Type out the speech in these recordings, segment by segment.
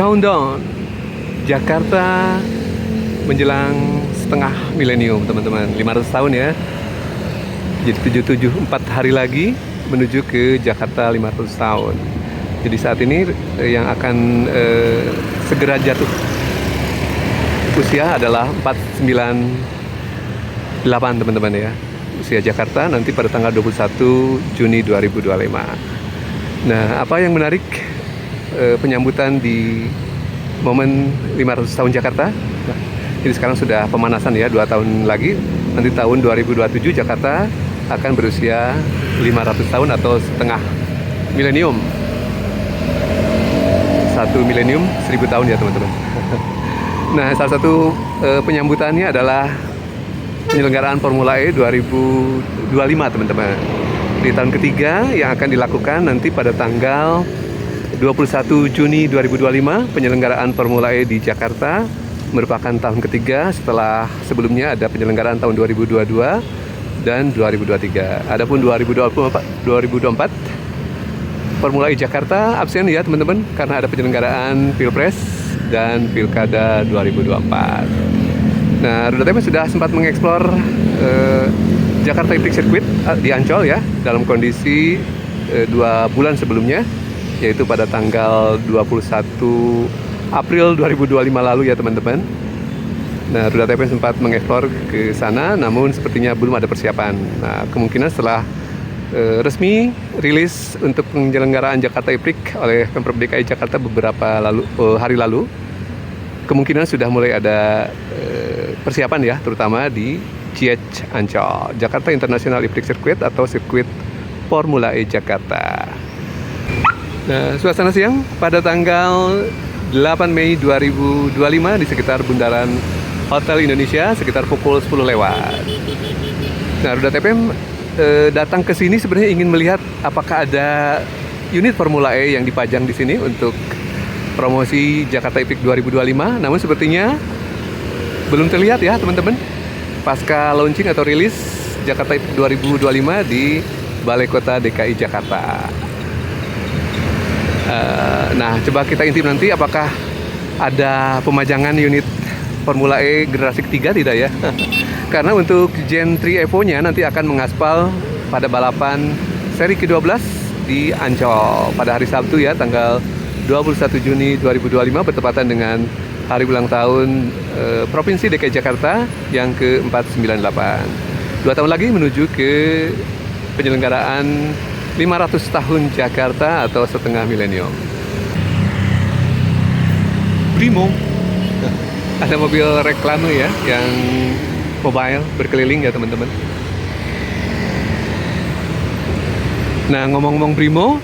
Countdown Jakarta menjelang setengah milenium, teman-teman. 500 tahun ya. Jadi 4 hari lagi menuju ke Jakarta 500 tahun. Jadi saat ini yang akan segera jatuh usia adalah 498, teman-teman ya. Usia Jakarta nanti pada tanggal 21 Juni 2025. Nah, apa yang menarik penyambutan di momen 500 tahun Jakarta? Nah, jadi sekarang sudah pemanasan ya, 2 tahun lagi. Nanti tahun 2027 Jakarta akan berusia 500 tahun atau setengah milenium. 1 milenium 1000 tahun ya, teman-teman. Nah, salah satu penyambutannya adalah penyelenggaraan Formula E 2025, teman-teman. Di tahun ketiga yang akan dilakukan nanti pada tanggal 21 Juni 2025, penyelenggaraan Formula E di Jakarta merupakan tahun ketiga setelah sebelumnya ada penyelenggaraan tahun 2022 dan 2023. Adapun 2024 Formula E Jakarta absen ya, teman-teman, karena ada penyelenggaraan Pilpres dan Pilkada 2024. Nah, Roda TP sudah sempat mengeksplor Jakarta Epic Circuit di Ancol ya, dalam kondisi 2 bulan sebelumnya, yaitu pada tanggal 21 April 2025 lalu ya, teman-teman. Nah, Roda TP sempat mengeksplor ke sana, namun sepertinya belum ada persiapan. Nah, kemungkinan setelah resmi rilis untuk penyelenggaraan Jakarta Epic oleh Pemprov DKI Jakarta beberapa hari lalu, kemungkinan sudah mulai ada persiapan ya, terutama di GIEC Ancol, Jakarta International Epic Circuit atau sirkuit Formula E Jakarta. Nah, suasana siang pada tanggal 8 Mei 2025 di sekitar Bundaran Hotel Indonesia sekitar pukul 10 lewat. Nah, Roda TPM datang ke sini sebenarnya ingin melihat apakah ada unit Formula E yang dipajang di sini untuk promosi Jakarta Epic 2025. Namun sepertinya belum terlihat ya, teman-teman, pasca launching atau rilis Jakarta Epic 2025 di Balai Kota DKI Jakarta. Nah, coba kita intip nanti apakah ada pemajangan unit Formula E generasi ketiga, tidak ya? Karena untuk Gen 3 Evo-nya nanti akan mengaspal pada balapan seri ke-12 di Ancol pada hari Sabtu ya, tanggal 21 Juni 2025, bertepatan dengan hari ulang tahun Provinsi DKI Jakarta yang ke-498. 2 tahun lagi menuju ke penyelenggaraan 500 tahun Jakarta atau setengah milenium. Brimo. Ada mobil reklame ya, yang mobile berkeliling ya, teman-teman. Nah, ngomong-ngomong Brimo,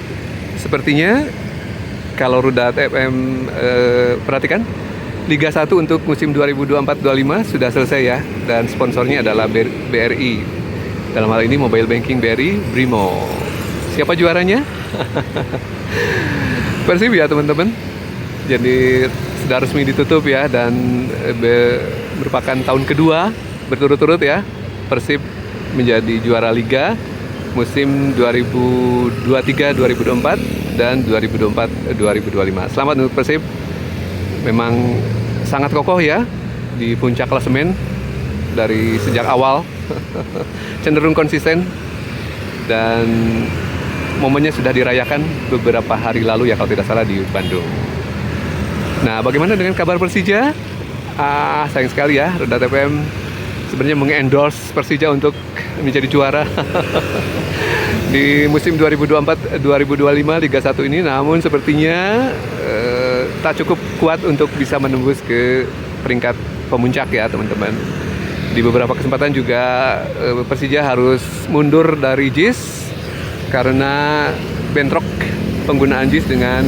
sepertinya kalau Roda FM perhatikan, Liga 1 untuk musim 2024-25 sudah selesai ya, dan sponsornya adalah BRI. Dalam hal ini mobile banking BRI Brimo. Siapa juaranya? Persib ya, teman-teman. Jadi sudah resmi ditutup ya, dan merupakan tahun kedua berturut-turut ya Persib menjadi juara Liga musim 2023-2024 dan 2024-2025. Selamat untuk Persib, memang sangat kokoh ya di puncak klasemen dari sejak awal. Cenderung konsisten, dan momennya sudah dirayakan beberapa hari lalu ya, kalau tidak salah di Bandung. Nah, bagaimana dengan kabar Persija? Sayang sekali ya, Roda TPM sebenarnya mengendorse Persija untuk menjadi juara di musim 2024-2025 Liga 1 ini. Namun sepertinya tak cukup kuat untuk bisa menembus ke peringkat pemuncak ya, teman-teman. Di beberapa kesempatan juga Persija harus mundur dari JIS karena bentrok penggunaan JIS dengan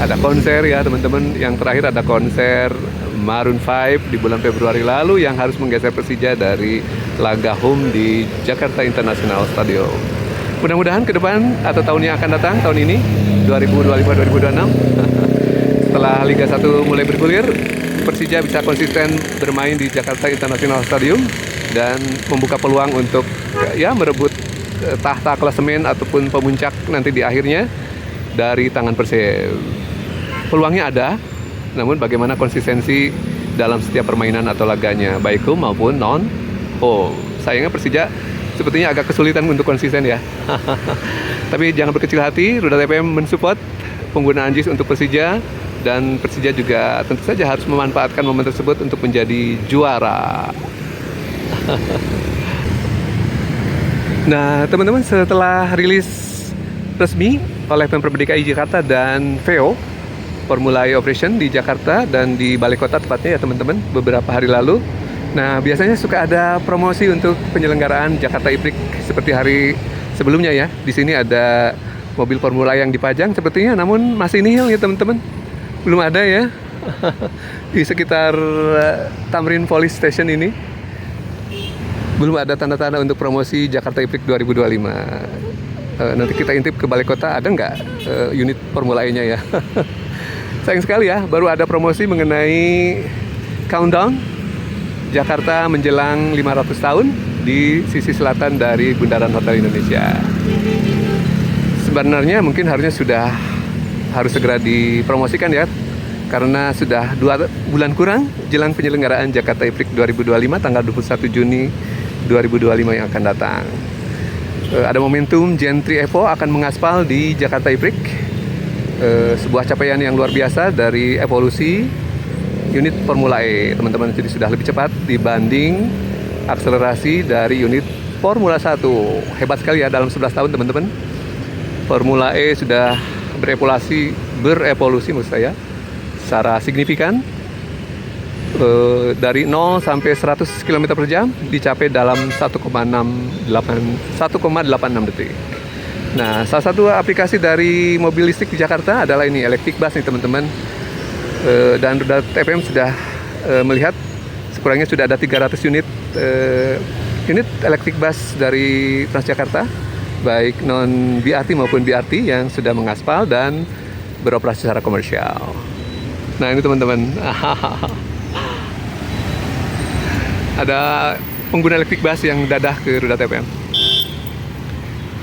ada konser ya, teman-teman. Yang terakhir ada konser Maroon 5 di bulan Februari lalu yang harus menggeser Persija dari laga home di Jakarta International Stadium. Mudah-mudahan ke depan atau tahun yang akan datang, tahun ini 2025-2026, setelah Liga 1 mulai bergulir, Persija bisa konsisten bermain di Jakarta International Stadium dan membuka peluang untuk ya merebut tahta klasemen ataupun pemuncak nanti di akhirnya dari tangan Persib. Peluangnya ada, namun bagaimana konsistensi dalam setiap permainan atau laganya, baik home maupun non home. Sayangnya Persija sepertinya agak kesulitan untuk konsisten ya. Tapi jangan berkecil hati, Ruda TPM mensupport penggunaan JIS untuk Persija, dan Persija juga tentu saja harus memanfaatkan momen tersebut untuk menjadi juara. Nah, teman-teman, setelah rilis resmi oleh Pemprov DKI Jakarta dan VO Formula E Operation di Jakarta dan di Balai Kota tepatnya ya teman-teman, beberapa hari lalu. Nah, biasanya suka ada promosi untuk penyelenggaraan Jakarta E-Prix seperti hari sebelumnya ya. Di sini ada mobil Formula yang dipajang sepertinya, namun masih nihil ya teman-teman. Belum ada ya di sekitar Tamrin Police Station ini. Belum ada tanda-tanda untuk promosi Jakarta E-Prix 2025. Nanti kita intip ke Balai Kota, ada nggak unit Formula E-nya ya. Sayang sekali ya, baru ada promosi mengenai countdown Jakarta menjelang 500 tahun di sisi selatan dari Bundaran Hotel Indonesia. Sebenarnya mungkin harus segera dipromosikan ya, karena sudah 2 bulan kurang jelang penyelenggaraan Jakarta E-Prix 2025 tanggal 21 Juni 2025 yang akan datang. Ada momentum Gen 3 Evo akan mengaspal di Jakarta E-Prix, sebuah capaian yang luar biasa dari evolusi unit Formula E, teman-teman. Jadi sudah lebih cepat dibanding akselerasi dari unit Formula 1. Hebat sekali ya, dalam 11 tahun teman-teman Formula E sudah berevolusi maksud saya secara signifikan, dari 0 sampai 100 km per jam dicapai dalam 1,86 detik. Nah, salah satu aplikasi dari mobil listrik di Jakarta adalah ini, electric bus nih teman-teman. Dan Ruda TPM sudah melihat sekurangnya sudah ada 300 unit electric bus dari Transjakarta, baik non BRT maupun BRT yang sudah mengaspal dan beroperasi secara komersial. Nah, ini teman-teman. Ada pengguna electric bus yang dadah ke Ruda TPM.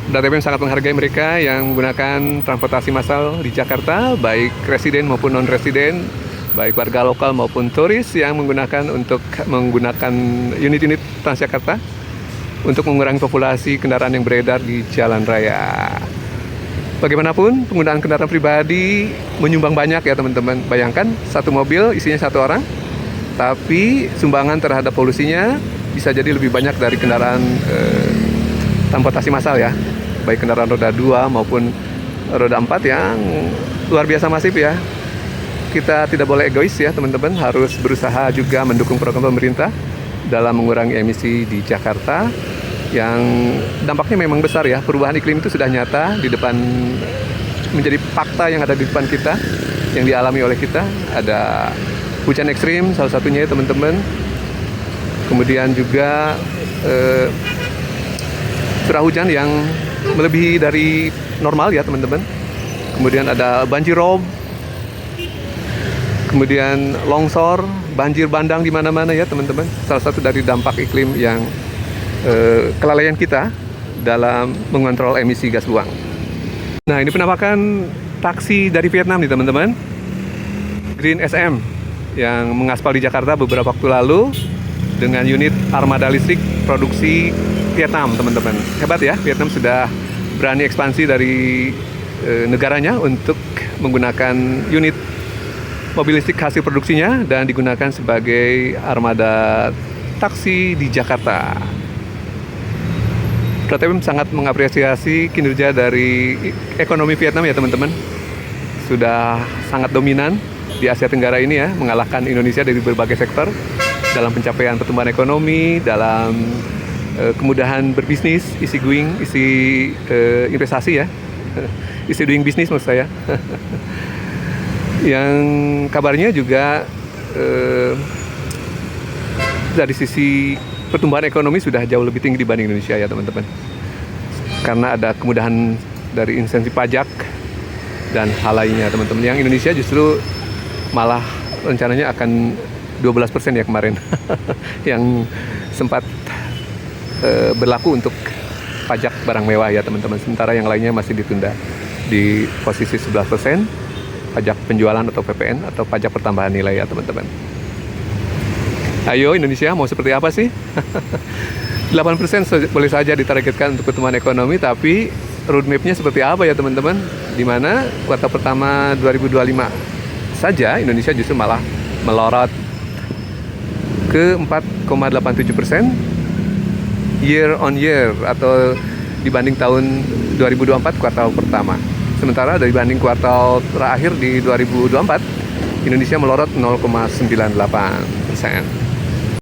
Ruda TPM sangat menghargai mereka yang menggunakan transportasi massal di Jakarta, baik residen maupun non-residen, baik warga lokal maupun turis yang menggunakan unit-unit Transjakarta untuk mengurangi populasi kendaraan yang beredar di jalan raya. Bagaimanapun, penggunaan kendaraan pribadi menyumbang banyak ya teman-teman. Bayangkan satu mobil isinya 1 orang, tapi sumbangan terhadap polusinya bisa jadi lebih banyak dari kendaraan transportasi massal ya, baik kendaraan roda 2 maupun roda 4 yang luar biasa masif ya. Kita tidak boleh egois ya teman-teman, harus berusaha juga mendukung program pemerintah dalam mengurangi emisi di Jakarta yang dampaknya memang besar ya. Perubahan iklim itu sudah nyata di depan, menjadi fakta yang ada di depan kita, yang dialami oleh kita. Ada hujan ekstrim salah satunya ya teman-teman, kemudian juga curah hujan yang melebihi dari normal ya teman-teman, kemudian ada banjir rob, kemudian longsor, banjir bandang di mana-mana ya teman-teman. Salah satu dari dampak iklim yang kelalaian kita dalam mengontrol emisi gas buang. Nah, ini penampakan taksi dari Vietnam nih teman-teman, Green SM yang mengaspal di Jakarta beberapa waktu lalu dengan unit armada listrik produksi Vietnam teman-teman. Hebat ya, Vietnam sudah berani ekspansi dari negaranya untuk menggunakan unit mobil listrik hasil produksinya dan digunakan sebagai armada taksi di Jakarta. Ruda TPM sangat mengapresiasi kinerja dari ekonomi Vietnam ya teman-teman. Sudah sangat dominan di Asia Tenggara ini ya, mengalahkan Indonesia dari berbagai sektor dalam pencapaian pertumbuhan ekonomi, dalam kemudahan berbisnis, isi investasi ya, isi doing bisnis maksud saya. Yang kabarnya juga dari sisi pertumbuhan ekonomi sudah jauh lebih tinggi dibanding Indonesia ya teman-teman, karena ada kemudahan dari insentif pajak dan hal lainnya teman-teman. Yang Indonesia justru malah rencananya akan 12% ya kemarin yang sempat berlaku untuk pajak barang mewah ya teman-teman, sementara yang lainnya masih ditunda di posisi 11%. pajak penjualan atau PPN atau pajak pertambahan nilai ya teman-teman. Ayo Indonesia mau seperti apa sih? 8% boleh saja ditargetkan untuk pertumbuhan ekonomi, tapi roadmap-nya seperti apa ya teman-teman? Di mana kuartal pertama 2025 saja Indonesia justru malah melorot ke 4,87% year on year atau dibanding tahun 2024 kuartal pertama. Sementara dibanding kuartal terakhir di 2024 Indonesia melorot 0,98%.